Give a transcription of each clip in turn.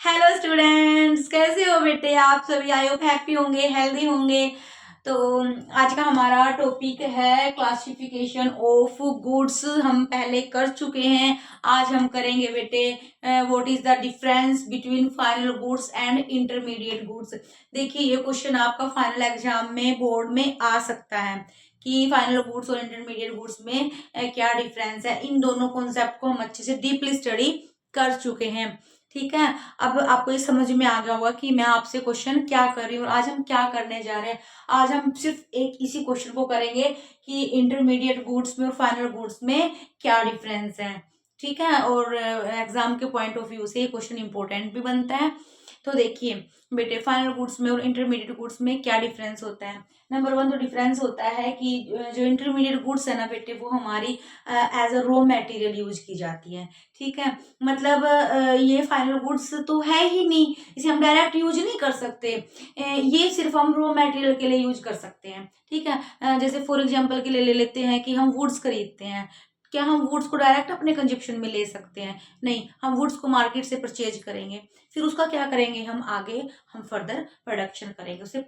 Hello students, कैसे हो बेटे? आप सभी आई होप हैप्पी होंगे, हेल्दी होंगे। तो आज का हमारा टॉपिक है क्लासिफिकेशन ऑफ गुड्स। हम पहले कर चुके हैं। आज हम करेंगे बेटे what is the difference between final goods and intermediate goods. देखिए, ये क्वेश्चन आपका फाइनल एग्जाम में बोर्ड में आ सकता है कि फाइनल गुड्स और इंटरमीडिएट गुड्स में क्या डिफरेंस है। इन दोनों कॉन्सेप्ट को हम अच्छे से डीपली स्टडी कर चुके हैं। ठीक है, अब आपको ये समझ में आ गया होगा कि मैं आपसे क्वेश्चन क्या कर रही हूँ और आज हम क्या करने जा रहे हैं। आज हम सिर्फ एक इसी क्वेश्चन को करेंगे कि इंटरमीडिएट गुड्स में और फाइनल गुड्स में क्या डिफरेंस है। ठीक है, और एग्जाम के पॉइंट ऑफ व्यू से ये क्वेश्चन इंपॉर्टेंट भी बनता है। तो देखिए बेटे, फाइनल गुड्स में और इंटरमीडिएट गुड्स में क्या डिफरेंस होता है। नंबर वन तो डिफरेंस होता है कि जो इंटरमीडिएट गुड्स है ना बेटे, वो हमारी as a raw material use की जाती है। ठीक है, मतलब ये फाइनल गुड्स तो है ही नहीं, इसे हम डायरेक्ट यूज नहीं कर सकते। ये सिर्फ हम रॉ मटेरियल के लिए यूज कर सकते हैं। ठीक है, जैसे फॉर एग्जांपल के लिए ले लेते हैं कि हम वुड्स खरीदते हैं। क्या हम वुड्स को डायरेक्ट अपने कंजप्शन में ले सकते हैं? नहीं, हम वुड्स को मार्केट से परचेज करेंगे, फिर उसका क्या करेंगे, हम फर्दर प्रोडक्शन करेंगे, उसे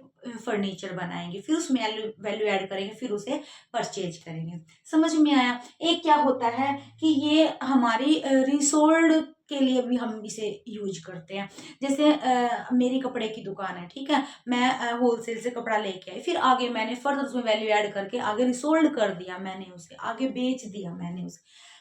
फर्नीचर बनाएंगे, फिर उसमें वैल्यू ऐड करेंगे, फिर उसे परचेज करेंगे। समझ में आया? एक क्या होता है कि ये हमारी रिसोल्ड के लिए भी हम इसे यूज करते हैं। जैसे मेरी कपड़े की दुकान है, ठीक है, मैं होलसेल से कपड़ा लेके आई, फिर आगे मैंने फर्दर उसमें वैल्यू ऐड करके आगे रिसोल्ड कर दिया, मैंने उसे आगे बेच दिया।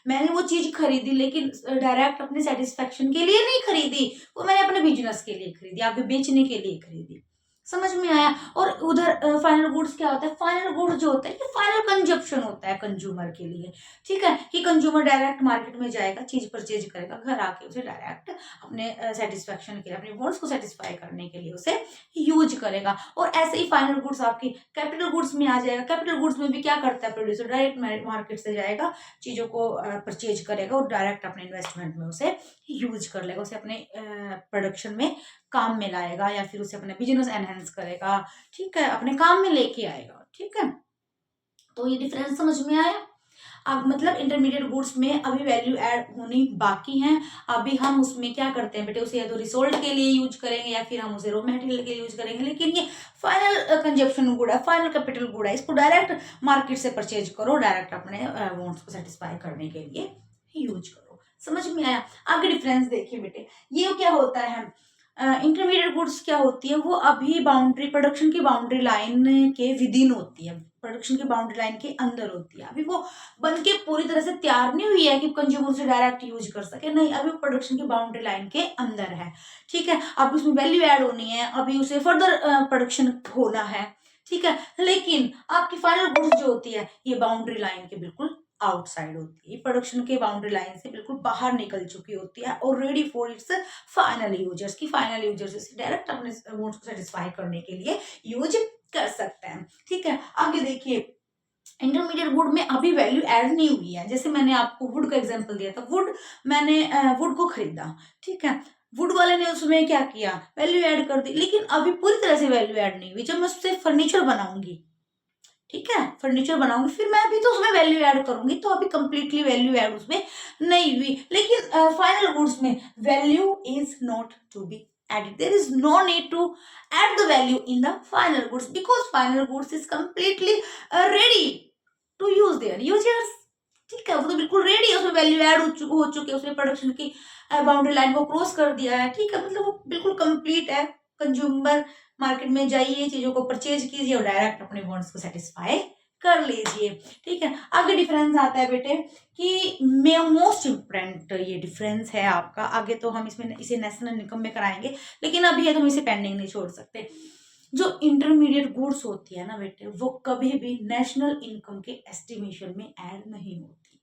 मैंने वो चीज खरीदी, लेकिन डायरेक्ट अपने सेटिस्फेक्शन के लिए नहीं खरीदी, वो मैंने अपने बिजनेस के लिए खरीदी, आगे बेचने के लिए खरीदी। समझ में आया? और उधर फाइनल गुड्स क्या होता है? फाइनल गुड्स जो होता है ये फाइनल कंजप्शन होता है कंज्यूमर के लिए। ठीक है, कि कंज्यूमर डायरेक्ट मार्केट में जाएगा, चीज परचेज करेगा, घर आके उसे डायरेक्ट अपने सेटिस्फेक्शन के लिए, अपने वांट्स को सेटिस्फाई करने के लिए उसे यूज करेगा। और ऐसे ही फाइनल गुड्स आपकी कैपिटल गुड्स में आ जाएगा। कैपिटल गुड्स में भी क्या करता है प्रोड्यूसर? डायरेक्ट मार्केट से जाएगा, चीजों को परचेज करेगा और डायरेक्ट अपने इन्वेस्टमेंट में उसे यूज कर लेगा, उसे अपने प्रोडक्शन में काम में लाएगा, या फिर उसे अपना बिजनेस एनहेंस करेगा। ठीक है, अपने काम में लेके आएगा। ठीक है, तो ये डिफरेंस समझ में आया? अब मतलब इंटरमीडिएट गुड्स में अभी वैल्यू ऐड होनी बाकी है। अभी हम उसमें क्या करते हैं बेटे, उसे या तो रिसोल्ट के लिए यूज करेंगे या फिर हम उसे रॉ मटेरियल के लिए यूज करेंगे। लेकिन ये फाइनल कंजप्शन गुड है, फाइनल कैपिटल गुड है, इसको डायरेक्ट मार्केट से परचेज करो, डायरेक्ट अपने वांट्स को सेटिस्फाई करने के लिए यूज करो। समझ में आया? आगे डिफरेंस देखिए बेटे, ये क्या होता है, इंटरमीडिएट गुड्स क्या होती है, वो अभी बाउंड्री, प्रोडक्शन की बाउंड्री लाइन के विद इन होती है, प्रोडक्शन की बाउंड्री लाइन के अंदर होती है। अभी वो बन के पूरी तरह से तैयार नहीं हुई है कि कंज्यूमर से डायरेक्ट यूज कर सके, नहीं, अभी प्रोडक्शन की बाउंड्री लाइन के अंदर है। ठीक है, अब उसमें वैल्यू ऐड होनी है, अभी उसे फर्दर प्रोडक्शन होना है। ठीक है, लेकिन आपकी फाइनल गुड्स जो होती है ये बाउंड्री लाइन के बिल्कुल आउटसाइड होती है, प्रोडक्शन के बाउंड्री लाइन से बिल्कुल बाहर निकल चुकी होती है और ready for its final users की, फाइनल यूजर्स इसे डायरेक्ट अपने वांट्स को सेटिस्फाई करने के लिए यूज कर सकते हैं। ठीक है, आगे देखिए, इंटरमीडिएट वुड में अभी वैल्यू ऐड नहीं हुई है। जैसे मैंने आपको वुड का एग्जांपल दिया था, मैंने वुड को खरीदा। ठीक है, वुड वाले ने उसमें क्या किया, वैल्यू ऐड कर दी, लेकिन अभी पूरी तरह से वैल्यू ऐड नहीं हुई। जब मैं उससे फर्नीचर बनाऊंगी, ठीक है, फर्नीचर बनाऊंगी, फिर मैं भी तो उसमें वैल्यू ऐड करूंगी, तो अभी कंप्लीटली वैल्यू ऐड उसमें नहीं हुई। लेकिन फाइनल गुड्स में value is not to be added, there is no need to add the value in the final goods because final goods is completely ready to use their users। ठीक है, वो तो बिल्कुल रेडी है, उसमें value add हो चुकी है, उसने प्रोडक्शन की बाउंड्री लाइन को क्रॉस कर दिया है। ठीक है, मतलब वो बिल्कुल कंप्लीट है। कंज्यूमर मार्केट में जाइए, चीजों को परचेज कीजिए और डायरेक्ट अपने वांट्स को सेटिस्फाई कर लीजिए। ठीक है, आगे डिफरेंस आता है बेटे कि मोस्ट इम्पोर्टेंट ये डिफरेंस है आपका। आगे तो हम इसमें इसे नेशनल इनकम में कराएंगे, लेकिन अभी है तो हम इसे पेंडिंग नहीं छोड़ सकते। जो इंटरमीडिएट गुड्स होती है ना बेटे, वो कभी भी नेशनल इनकम के एस्टिमेशन में ऐड नहीं होती।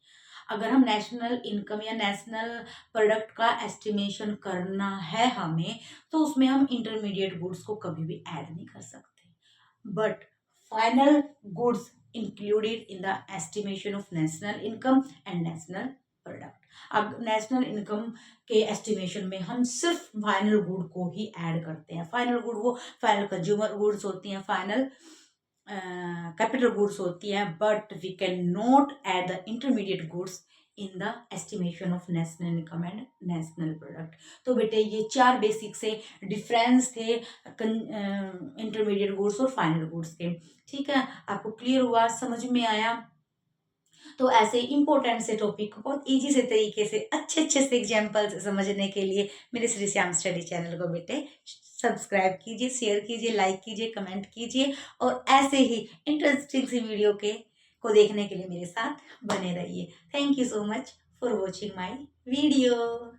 अगर हम नेशनल इनकम या नेशनल प्रोडक्ट का एस्टिमेशन करना है हमें, तो उसमें हम इंटरमीडिएट गुड्स को कभी भी ऐड नहीं कर सकते। But final goods included in the estimation of national income and national product. अब नेशनल इनकम के एस्टिमेशन में हम सिर्फ फाइनल गुड को ही ऐड करते हैं। फाइनल गुड वो फाइनल कंज्यूमर गुड्स होती हैं, फाइनल कैपिटल गुड्स होती हैं, but we can not add the intermediate goods in the estimation of national income and national product. तो बेटे ये 4 बेसिक से डिफरेंस थे इंटरमीडिएट गुड्स और फाइनल गुड्स के। ठीक है, आपको क्लियर हुआ, समझ में आया? तो ऐसे इंपॉर्टेंट से टॉपिक को बहुत इजी से तरीके से अच्छे से एग्जाम्पल से समझने के लिए मेरे श्री श्याम स्टडी चैनल को बेटे सब्सक्राइब कीजिए, शेयर कीजिए, लाइक कीजिए, कमेंट कीजिए और ऐसे ही इंटरेस्टिंग सी वीडियो को देखने के लिए मेरे साथ बने रहिए। Thank you so much for watching my video.